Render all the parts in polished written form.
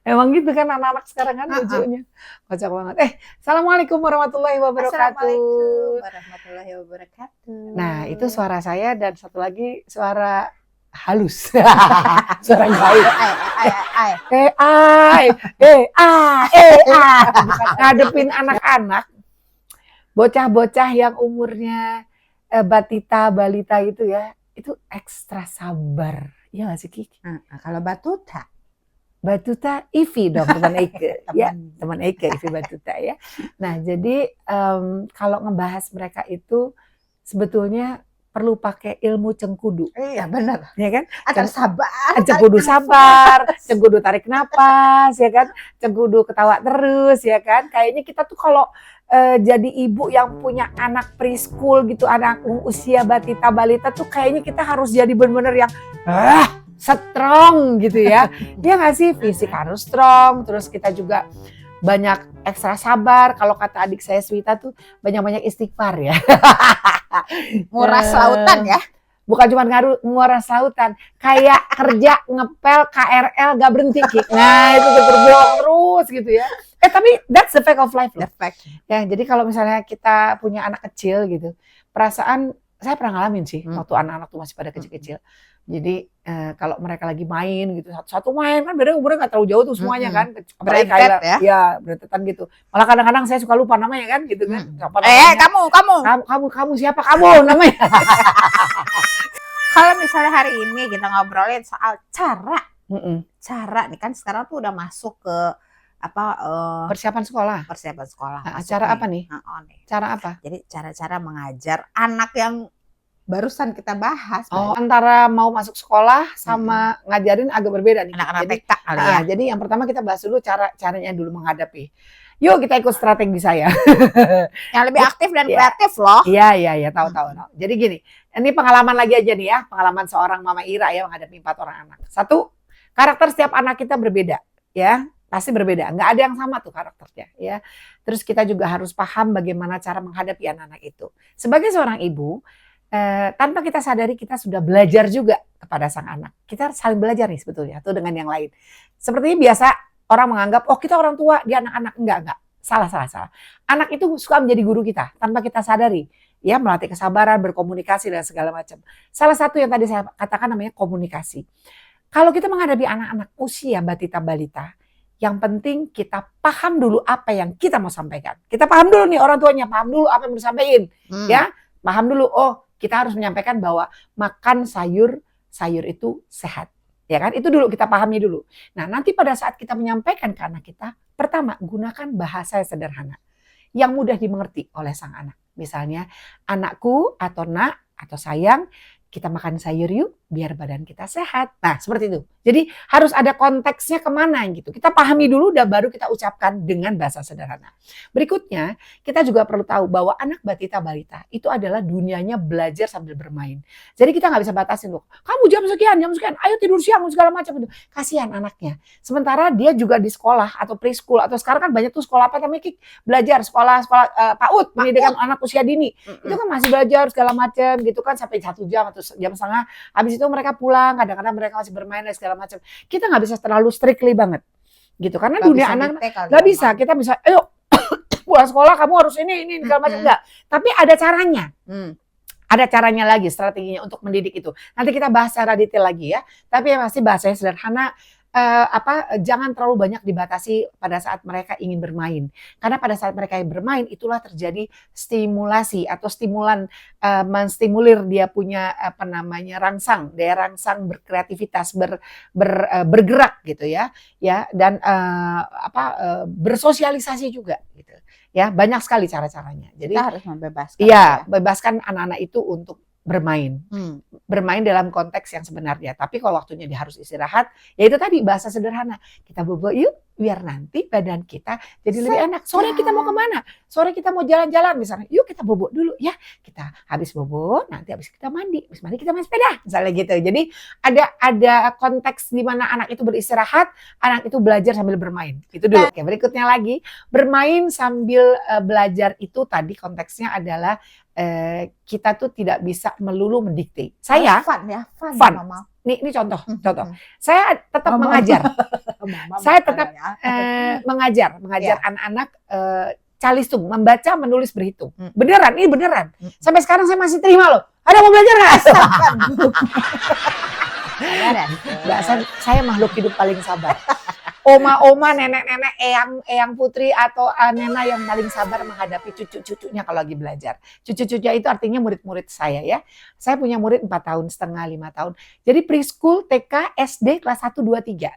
Emang gitu kan anak-anak sekarang kan lucunya. Kocak banget. Assalamualaikum warahmatullahi Assalamualaikum wabarakatuh. warahmatullahi Nah, itu wabarakatuh. suara saya dan satu lagi suara halus. Suara gaib. Ai. Ngadepin anak-anak, bocah-bocah yang umurnya batita, balita itu ya, itu ekstra sabar. Iya nggak sih, Kiki? Kalau batuta, Batuta Ivi dong, teman Eike. Ya, teman. teman Eike, Ivi Batuta ya. Nah, jadi kalau ngebahas mereka itu sebetulnya perlu pakai ilmu cengkudu. Iya benar. Ya kan? Atau sabar. Cengkudu sabar, cengkudu tarik napas, ya kan? Cengkudu ketawa terus, ya kan? Kayaknya kita tuh kalau jadi ibu yang punya anak preschool gitu, anak usia batita balita tuh kayaknya kita harus jadi benar-benar yang strong gitu ya. Dia nggak sih, fisik harus strong, terus kita juga banyak ekstra sabar. Kalau kata adik saya Swita tuh banyak-banyak istighfar ya. Nguras lautan ya. Bukan cuma nguras lautan, kayak kerja ngepel KRL gak berhenti, Kik. Nah, itu tuh terbolong terus gitu ya. Tapi that's the fact of life loh. Ya, jadi kalau misalnya kita punya anak kecil gitu, perasaan saya pernah ngalamin sih waktu anak-anak tuh masih pada kecil-kecil. Jadi kalau mereka lagi main gitu, satu-satu main kan beda umurnya nggak terlalu jauh tuh semuanya kan. Berentet ya. Ya, berentetan gitu. Malah kadang-kadang saya suka lupa namanya kan gitu kan. Kamu Siapa kamu namanya? Kalau misalnya hari ini kita ngobrolin soal cara nih kan sekarang tuh udah masuk ke persiapan sekolah. Acara apa nih? Cara apa? Jadi cara-cara mengajar anak yang barusan kita bahas. Antara mau masuk sekolah sama ngajarin agak berbeda nih. Anak-anak TK kali ya. Jadi yang pertama kita bahas dulu caranya dulu menghadapi. Yuk kita ikut strategi saya. Yang lebih aktif dan kreatif loh. Iya, tahu. Jadi gini, ini pengalaman lagi aja nih ya, pengalaman seorang Mama Ira ya menghadapi 4 orang anak. Satu, karakter setiap anak kita berbeda ya. Pasti berbeda, nggak ada yang sama tuh karakternya ya. Terus kita juga harus paham bagaimana cara menghadapi anak-anak itu. Sebagai seorang ibu, tanpa kita sadari kita sudah belajar juga kepada sang anak. Kita saling belajar nih sebetulnya tuh dengan yang lain. Sepertinya biasa orang menganggap, oh kita orang tua, dia anak-anak. Enggak. Salah. Anak itu suka menjadi guru kita tanpa kita sadari. Ya, melatih kesabaran, berkomunikasi dan segala macam. Salah satu yang tadi saya katakan namanya komunikasi. Kalau kita menghadapi anak-anak usia batita balita, yang penting kita paham dulu apa yang kita mau sampaikan. Kita paham dulu nih orang tuanya, paham dulu apa yang mau disampaikan. Ya, paham dulu, kita harus menyampaikan bahwa makan sayur itu sehat. Ya kan? Itu dulu kita pahami dulu. Nah, nanti pada saat kita menyampaikan ke anak kita, pertama, gunakan bahasa yang sederhana. Yang mudah dimengerti oleh sang anak. Misalnya, anakku atau nak atau sayang, kita makan sayur yuk biar badan kita sehat. Nah, seperti itu. Jadi harus ada konteksnya kemana gitu. Kita pahami dulu dan baru kita ucapkan dengan bahasa sederhana. Berikutnya, kita juga perlu tahu bahwa anak batita balita itu adalah dunianya belajar sambil bermain. Jadi kita nggak bisa batasin loh. Kamu jam sekian, ayo tidur siang segala macam itu. Kasihan anaknya. Sementara dia juga di sekolah atau preschool atau sekarang kan banyak tuh sekolah apa namanya, Kik? Belajar sekolah PAUD, pendidikan anak usia dini. Itu kan masih belajar segala macam gitu kan sampai 1 jam atau jam setengah. Habis itu mereka pulang, kadang-kadang mereka masih bermain dan segala macam. Kita nggak bisa terlalu strictly banget, gitu. Karena dunia anak nggak bisa. Kita bisa, ayo pulang sekolah kamu harus ini segala macam enggak. Tapi ada caranya. Ada caranya lagi, strateginya untuk mendidik itu. Nanti kita bahas secara detail lagi ya. Tapi yang pasti bahasanya sederhana. Jangan terlalu banyak dibatasi pada saat mereka ingin bermain. Karena pada saat mereka bermain itulah terjadi stimulasi atau stimulan menstimulir dia punya rangsang, daya rangsang berkreativitas, bergerak gitu ya, dan bersosialisasi juga gitu. Ya, banyak sekali cara-caranya. Jadi kita harus membebaskan. Iya, bebaskan anak-anak itu untuk bermain. Bermain dalam konteks yang sebenarnya. Tapi kalau waktunya dia harus istirahat, ya itu tadi bahasa sederhana. Kita bobo yuk, biar nanti badan kita jadi lebih enak. Sore kita mau kemana? Sore kita mau jalan-jalan misalnya. Yuk kita bobo dulu ya. Kita habis bobo, nanti habis kita mandi. Habis mandi kita main sepeda. Misalnya gitu. Jadi ada konteks di mana anak itu beristirahat, anak itu belajar sambil bermain. Itu dulu. Oke, berikutnya lagi, bermain sambil belajar itu tadi konteksnya adalah kita tuh tidak bisa melulu mendikte. Saya fun. Ini contoh. Saya tetap mengajar. Mama Saya bukan tetap ya. mengajar Iya. anak-anak calistung, membaca, menulis, berhitung. Mm. Beneran, ini beneran. Mm. Sampai sekarang saya masih terima loh. Ada mau belajar nggak? Sabar ya. Nggak, saya makhluk hidup paling sabar. Oma-oma, nenek-nenek, eyang putri atau nena yang paling sabar menghadapi cucu-cucunya kalau lagi belajar. Cucu-cucunya itu artinya murid-murid saya ya. Saya punya murid 4 tahun setengah, 5 tahun. Jadi preschool, TK, SD kelas 1, 2, 3.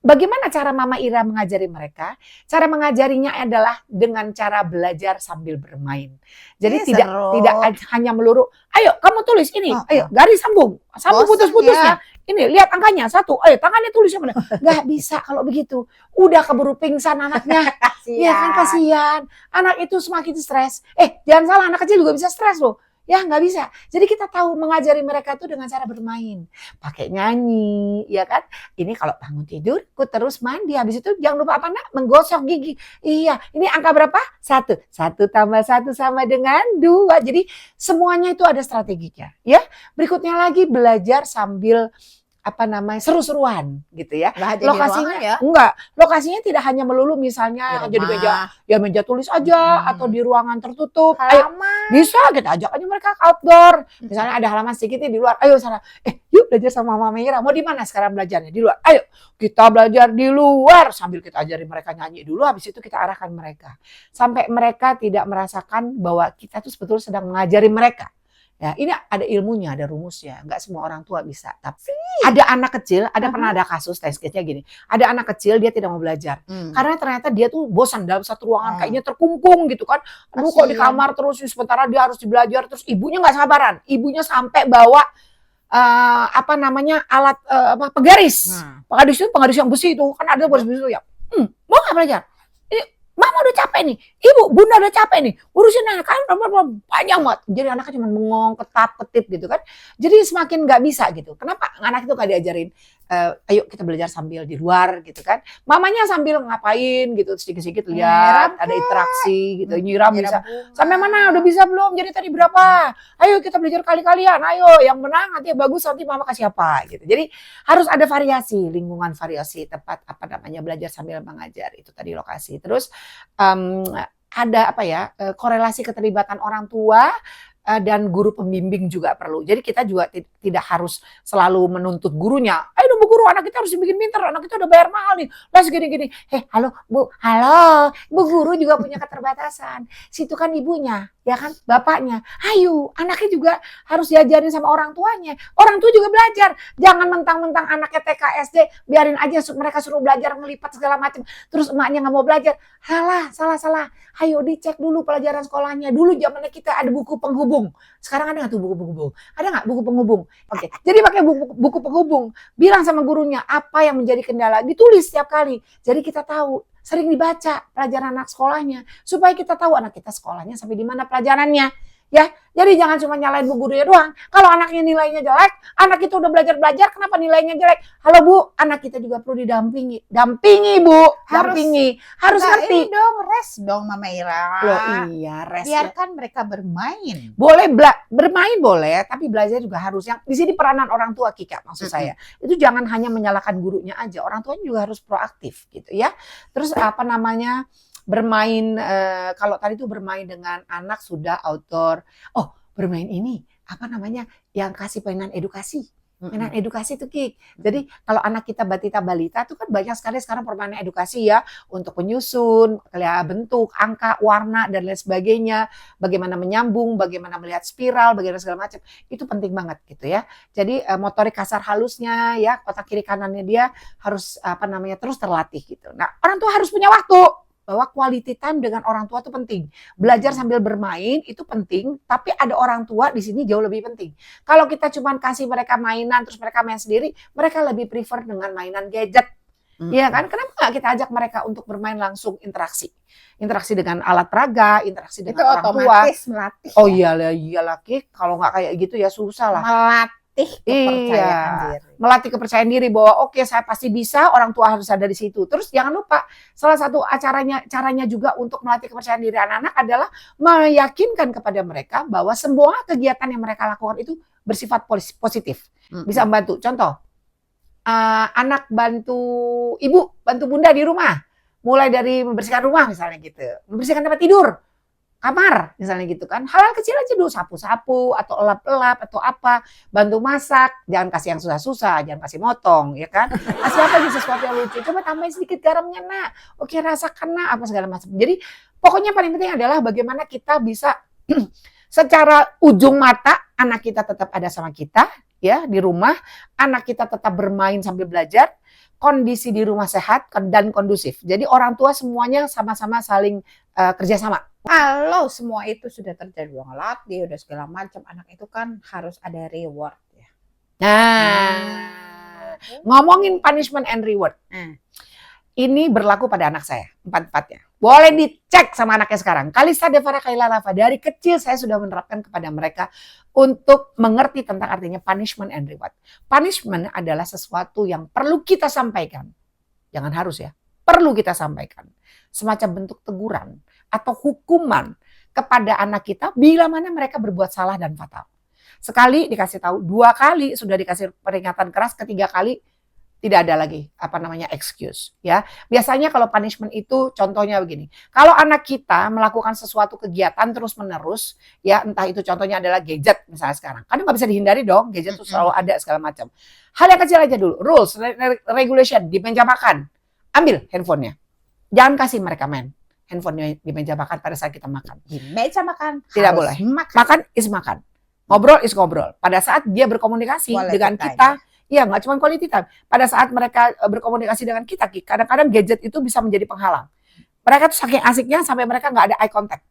Bagaimana cara Mama Ira mengajari mereka? Cara mengajarinya adalah dengan cara belajar sambil bermain. Jadi Ih, seru. tidak hanya melulu, ayo kamu tulis ini, Oh, ayo garis sambung Bosan putus-putusnya. Ini lihat angkanya 1, ayo tangannya tulis yang benar. Nggak bisa kalau begitu. Udah keburu pingsan anaknya. Ya kan, kasihan. Anak itu semakin stres. Jangan salah, anak kecil juga bisa stres loh. Ya nggak bisa. Jadi kita tahu mengajari mereka itu dengan cara bermain. Pakai nyanyi, ya kan. Ini kalau bangun tidur, ku terus mandi. Habis itu jangan lupa apa nak? Menggosok gigi. Iya, ini angka berapa? 1. 1 tambah 1 sama dengan 2. Jadi semuanya itu ada strateginya. Ya. Berikutnya lagi belajar sambil seru-seruan gitu ya. Lokasinya ya. enggak, lokasinya tidak hanya melulu misalnya Di jadi rumah. meja tulis aja atau di ruangan tertutup. Ayo, Halaman. bisa kita ajak aja mereka ke outdoor. Misalnya ada halaman sedikitnya di luar. Ayo sana. Yuk belajar sama Mama Ira. Mau di mana sekarang belajarnya? Di luar. Ayo kita belajar di luar sambil kita ajari mereka nyanyi dulu. Habis itu kita arahkan mereka sampai mereka tidak merasakan bahwa kita tuh sebetulnya sedang mengajari mereka. Ya, ini ada ilmunya, ada rumusnya. Enggak semua orang tua bisa. Tapi ada anak kecil, pernah ada kasus test case-nya gini. Ada anak kecil dia tidak mau belajar. Karena ternyata dia tuh bosan dalam satu ruangan, kayaknya terkungkung gitu kan. Aduh kok di kamar terus, sementara dia harus belajar, terus ibunya nggak sabaran. Ibunya sampai bawa alat penggaris. Penggaris yang besi itu, kan ada penggaris besi itu ya. Mau nggak belajar? Mama udah capek nih, bunda udah capek nih, urusin anak kan panjang banget. Jadi anaknya cuma bengong, ketip gitu kan. Jadi semakin nggak bisa gitu. Kenapa anak itu nggak diajarin? Ayo kita belajar sambil di luar gitu kan. Mamanya sambil ngapain gitu, sedikit-sedikit lihat, ada interaksi gitu, nyiram bisa. Sampai mana? Udah bisa belum? Jadi tadi berapa? Ayo kita belajar kali-kalian. Ayo yang menang nanti bagus, nanti mama kasih apa gitu. Jadi harus ada variasi, lingkungan variasi, tempat belajar sambil mengajar. Itu tadi lokasi. Terus ada korelasi keterlibatan orang tua dan guru pembimbing juga perlu. Jadi kita juga tidak harus selalu menuntut gurunya. Ayo Bu guru, anak kita harus dibikin pintar, anak kita udah bayar mahal nih. Les gini-gini. Halo Bu, Bu guru juga punya keterbatasan. Situ kan ibunya, ya kan, bapaknya. Ayo, anaknya juga harus diajarin sama orang tuanya. Orang tua juga belajar. Jangan mentang-mentang anaknya TK SD, biarin aja mereka suruh belajar ngelipat segala macam. Terus emaknya nggak mau belajar. Salah. Ayo dicek dulu pelajaran sekolahnya. Dulu zamannya kita ada buku penghubung. Sekarang ada nggak tuh buku penghubung? Ada nggak buku penghubung? Oke. Jadi pakai buku penghubung. Bilang sama gurunya apa yang menjadi kendala. Ditulis setiap kali. Jadi kita tahu. Sering dibaca pelajaran anak sekolahnya. Supaya kita tahu anak kita sekolahnya sampai di mana pelajarannya. Ya, jadi jangan cuma nyalain bu gurunya doang. Kalau anaknya nilainya jelek, anak kita udah belajar, kenapa nilainya jelek? Halo Bu, anak kita juga perlu didampingi. Dampingi Bu, dampingi. Harus ngerti. Ini dong, rest dong Mama Ira. Loh iya, rest. Biarkan mereka bermain. Boleh bermain boleh, tapi belajar juga harus. Yang di sini peranan orang tua Kika maksud saya. Itu jangan hanya menyalahkan gurunya aja, orang tuanya juga harus proaktif gitu ya. Terus bermain, kalau tadi itu bermain dengan anak sudah outdoor. Oh, bermain ini yang kasih mainan edukasi. Mainan edukasi itu Kik. Jadi kalau anak kita balita itu kan banyak sekali sekarang permainan edukasi ya, untuk menyusun, bentuk, angka, warna dan lain sebagainya, bagaimana menyambung, bagaimana melihat spiral, bagaimana segala macam. Itu penting banget gitu ya. Jadi motorik kasar halusnya ya, otak kiri kanannya dia harus terus terlatih gitu. Nah, orang tua harus punya waktu. Bahwa quality time dengan orang tua itu penting. Belajar sambil bermain itu penting, tapi ada orang tua di sini jauh lebih penting. Kalau kita cuma kasih mereka mainan terus mereka main sendiri, mereka lebih prefer dengan mainan gadget. Iya kan? Kenapa nggak kita ajak mereka untuk bermain langsung interaksi? Interaksi dengan alat peraga, interaksi dengan orang tua. Itu otomatis melatih. Oh iyalah Kik, kalau nggak kayak gitu ya susah lah. Kepercayaan diri. Melatih kepercayaan diri bahwa oke, saya pasti bisa, orang tua harus ada di situ. Terus jangan lupa, salah satu caranya juga untuk melatih kepercayaan diri anak-anak adalah meyakinkan kepada mereka bahwa semua kegiatan yang mereka lakukan itu bersifat positif. Bisa membantu. Contoh, anak bantu ibu, bantu bunda di rumah. Mulai dari membersihkan rumah misalnya gitu. Membersihkan tempat tidur, kamar misalnya gitu kan. Hal-hal kecil aja dulu, sapu-sapu atau elap-elap atau apa. Bantu masak, jangan kasih yang susah-susah, jangan kasih motong ya kan. Kasih apa aja sesuatu yang lucu. Coba tambahin sedikit garamnya nak. Oke rasakan nak, apa segala macam. Jadi pokoknya paling penting adalah bagaimana kita bisa secara ujung mata anak kita tetap ada sama kita ya di rumah, anak kita tetap bermain sambil belajar, kondisi di rumah sehat dan kondusif. Jadi orang tua semuanya sama-sama saling kerjasama. Kalau semua itu sudah terjadi, udah ngelatih, udah segala macam, anak itu kan harus ada reward ya. Nah, ngomongin punishment and reward. Ini berlaku pada anak saya, empat-empatnya. Boleh dicek sama anaknya sekarang. Kalista, Devara, Kaila, Rafa. Dari kecil saya sudah menerapkan kepada mereka untuk mengerti tentang artinya punishment and reward. Punishment adalah sesuatu yang perlu kita sampaikan. Jangan harus ya. Perlu kita sampaikan. Semacam bentuk teguran atau hukuman kepada anak kita bila mana mereka berbuat salah dan fatal. Sekali dikasih tahu, 2 kali sudah dikasih peringatan keras, ketiga kali tidak ada lagi excuse ya. Biasanya kalau punishment itu contohnya begini. Kalau anak kita melakukan sesuatu kegiatan terus-menerus ya, entah itu contohnya adalah gadget misalnya sekarang. Karena nggak bisa dihindari dong, gadget itu selalu ada segala macam. Hal yang kecil aja dulu, rules, regulation di meja makan. Ambil handphonenya. Jangan kasih mereka main handphonenya di meja makan pada saat kita makan. Di meja makan tidak boleh. Makan is makan. Ngobrol is ngobrol. Pada saat dia berkomunikasi dengan kita, iya, nggak cuma quality time. Pada saat mereka berkomunikasi dengan kita, kadang-kadang gadget itu bisa menjadi penghalang. Mereka tuh saking asiknya sampai mereka nggak ada eye contact.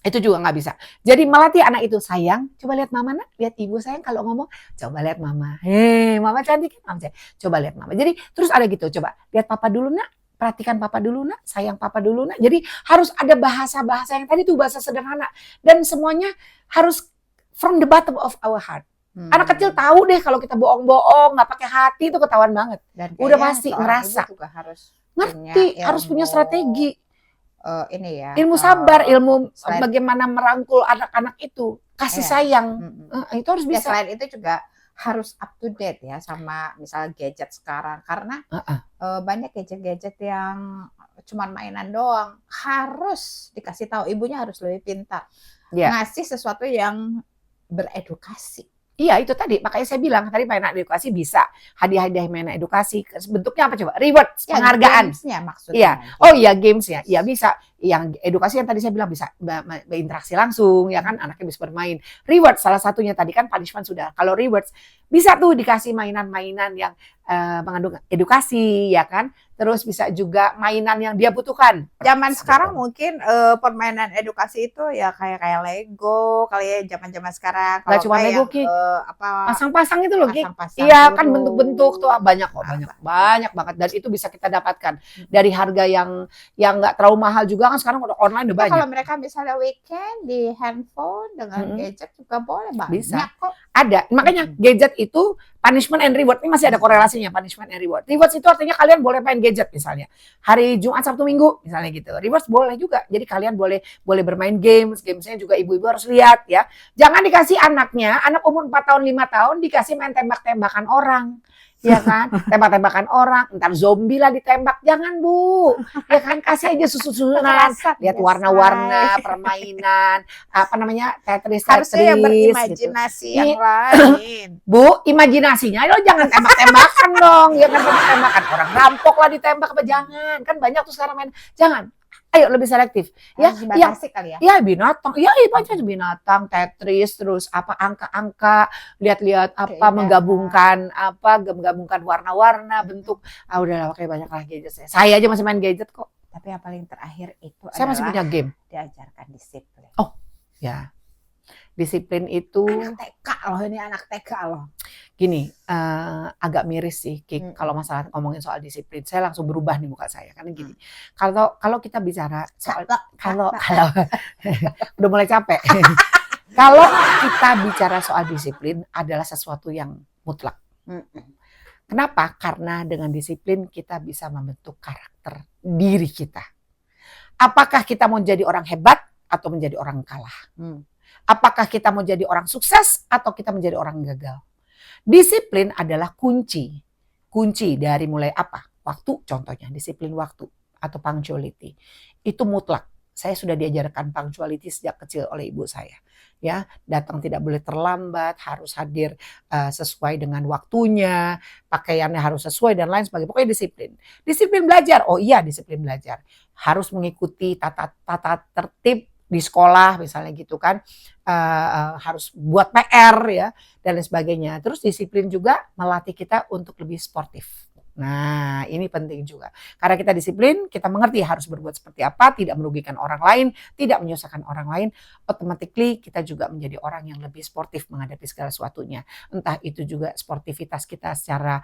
Itu juga nggak bisa. Jadi melatih anak itu, sayang, coba lihat mama nak, lihat ibu sayang kalau ngomong, coba lihat mama. Hei, mama cantik, mama sayang. Coba lihat mama. Jadi terus ada gitu, coba lihat papa dulu nak, perhatikan papa dulu nak, sayang papa dulu nak. Jadi harus ada bahasa-bahasa yang tadi tuh bahasa sederhana. Dan semuanya harus from the bottom of our heart. Anak kecil tahu deh kalau kita bohong-bohong, nggak pakai hati itu ketahuan banget. Dan udah pasti ngerasa. Juga harus ngerti, harus punya strategi. Ini ya. Ilmu sabar, ilmu bagaimana merangkul anak-anak itu, kasih sayang. Itu harus bisa. Selain itu juga harus up to date ya sama misalnya gadget sekarang, karena banyak gadget-gadget yang cuman mainan doang. Harus dikasih tahu, ibunya harus lebih pintar. Ngasih sesuatu yang beredukasi. Iya itu tadi, makanya saya bilang tadi mainan edukasi bisa, hadiah-hadiah mainan edukasi, bentuknya apa coba? Reward, penghargaan. Gamesnya maksudnya. Iya, oh iya gamesnya, iya bisa. Yang edukasi yang tadi saya bilang bisa berinteraksi langsung, ya kan anaknya bisa bermain. Reward salah satunya tadi kan punishment sudah. Kalau rewards bisa tuh dikasih mainan-mainan yang mengandung edukasi, ya kan. Terus bisa juga mainan yang dia butuhkan. Zaman sekarang mungkin permainan edukasi itu ya kayak Lego kali ya, zaman-zaman sekarang. Nggak cuma Lego Ki, pasang-pasang itu loh Ki. Pasang-pasang iya kan bentuk-bentuk tuh banyak kok, banyak banget. Dan itu bisa kita dapatkan dari harga yang nggak terlalu mahal juga kan, sekarang udah online udah banyak. Kalau mereka misalnya weekend di handphone dengan gadget juga boleh banyak. Bisa kok. Ada, makanya gadget itu punishment and reward ini masih ada korelasinya, punishment and reward. Rewards itu artinya kalian boleh main gadget misalnya hari Jumat, Sabtu, Minggu misalnya gitu. Rewards boleh juga, jadi kalian boleh bermain gamesnya juga ibu-ibu harus lihat ya. Jangan dikasih anaknya, anak umur 4 tahun 5 tahun dikasih main tembak-tembakan orang. Ya kan, tembak-tembakan orang, ntar zombie lah ditembak, jangan Bu, ya kan kasih aja susu-susunan, lihat warna-warna, permainan, apa namanya Tetris, harusnya yang berimajinasi gitu. Yang lain. Bu, imajinasinya lo jangan tembak-tembakan dong, ya kan tembak-tembakan orang rampok lah ditembak apa jangan, kan banyak tuh sekarang main, jangan. Ayo lebih selektif ya, kali ya. Ya binatang, ya itu binatang, Tetris, terus apa angka-angka, lihat-lihat apa menggabungkan warna-warna, bentuk. Udahlah kayak banyak lah gadget saya. Saya aja masih main gadget kok. Tapi yang paling terakhir itu saya masih punya game. Diajarkan disiplin. Oh, ya. Disiplin itu anak TK loh, ini anak TK loh. Gini, agak miris sih kalau masalah ngomongin soal disiplin. Saya langsung berubah nih muka saya karena gini. Kalau kita bicara soal kalau udah mulai capek. Kalau kita bicara soal disiplin adalah sesuatu yang mutlak. Kenapa? Karena dengan disiplin kita bisa membentuk karakter diri kita. Apakah kita mau jadi orang hebat atau menjadi orang kalah? Apakah kita mau jadi orang sukses atau kita menjadi orang gagal? Disiplin adalah kunci kunci dari mulai apa? Waktu, contohnya disiplin waktu atau punctuality. Itu mutlak. Saya sudah diajarkan punctuality sejak kecil oleh ibu saya. Ya, datang tidak boleh terlambat, harus hadir sesuai dengan waktunya, pakaiannya harus sesuai dan lain sebagainya. Pokoknya disiplin. Disiplin belajar. Oh iya, disiplin belajar. Harus mengikuti tata tertib di sekolah misalnya gitu kan. Harus buat PR ya dan lain sebagainya. Terus disiplin juga melatih kita untuk lebih sportif. Nah, ini penting juga. Karena kita disiplin, kita mengerti harus berbuat seperti apa, tidak merugikan orang lain, tidak menyusahkan orang lain, automatically kita juga menjadi orang yang lebih sportif menghadapi segala sesuatunya. Entah itu juga sportivitas kita secara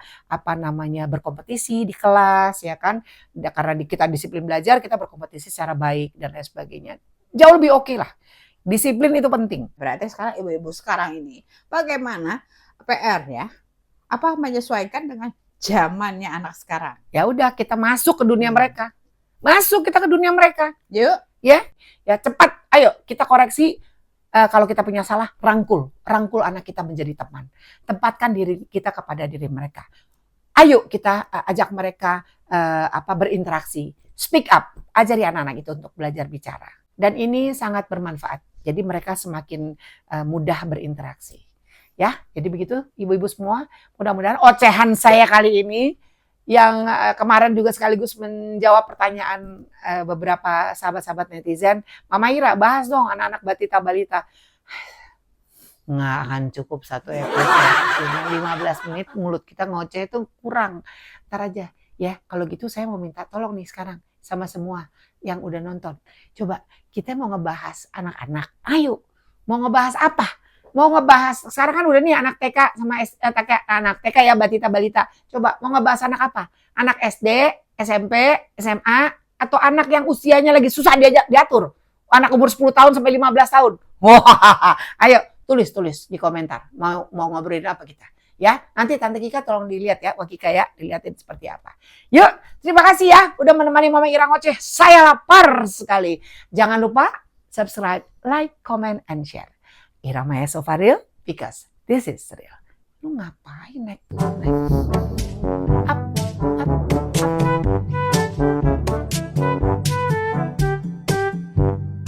berkompetisi di kelas ya kan. Karena kita disiplin belajar, kita berkompetisi secara baik dan lain sebagainya. Jauh lebih oke lah. Disiplin itu penting. Berarti sekarang ibu-ibu sekarang ini bagaimana PR ya? Apa menyesuaikan dengan zamannya anak sekarang? Ya udah kita masuk ke dunia mereka. Masuk kita ke dunia mereka. Yuk. Ya cepat. Ayo kita koreksi. Kalau kita punya salah, rangkul anak kita menjadi teman. Tempatkan diri kita kepada diri mereka. Ayo kita ajak mereka berinteraksi. Speak up. Ajari anak-anak itu untuk belajar bicara. Dan ini sangat bermanfaat. Jadi mereka semakin mudah berinteraksi. Ya, jadi begitu ibu-ibu semua. Mudah-mudahan ocehan saya kali ini yang kemarin juga sekaligus menjawab pertanyaan beberapa sahabat-sahabat netizen. Mama Ira, bahas dong anak-anak batita balita. Nggak akan cukup satu episode. 15 menit mulut kita ngoceh itu kurang. Ntar aja ya. Kalau gitu saya mau minta tolong nih sekarang sama semua yang udah nonton. Coba kita mau ngebahas anak-anak. Ayo, mau ngebahas apa? Mau ngebahas, sekarang kan udah nih anak TK sama anak TK ya batita balita. Coba mau ngebahas anak apa? Anak SD, SMP, SMA, atau anak yang usianya lagi susah diatur. Anak umur 10 tahun sampai 15 tahun. Wah, ayo tulis di komentar. Mau ngobrolin apa kita? Ya, nanti Tante Kika tolong dilihat ya, Wak Kika ya, dilihatin seperti apa. Yuk, terima kasih ya udah menemani Mama Ira ngoceh. Saya lapar sekali. Jangan lupa subscribe, like, comment, and share. Ira Maya Sofa Real, because this is real. Lu ngapain naik turun? Up.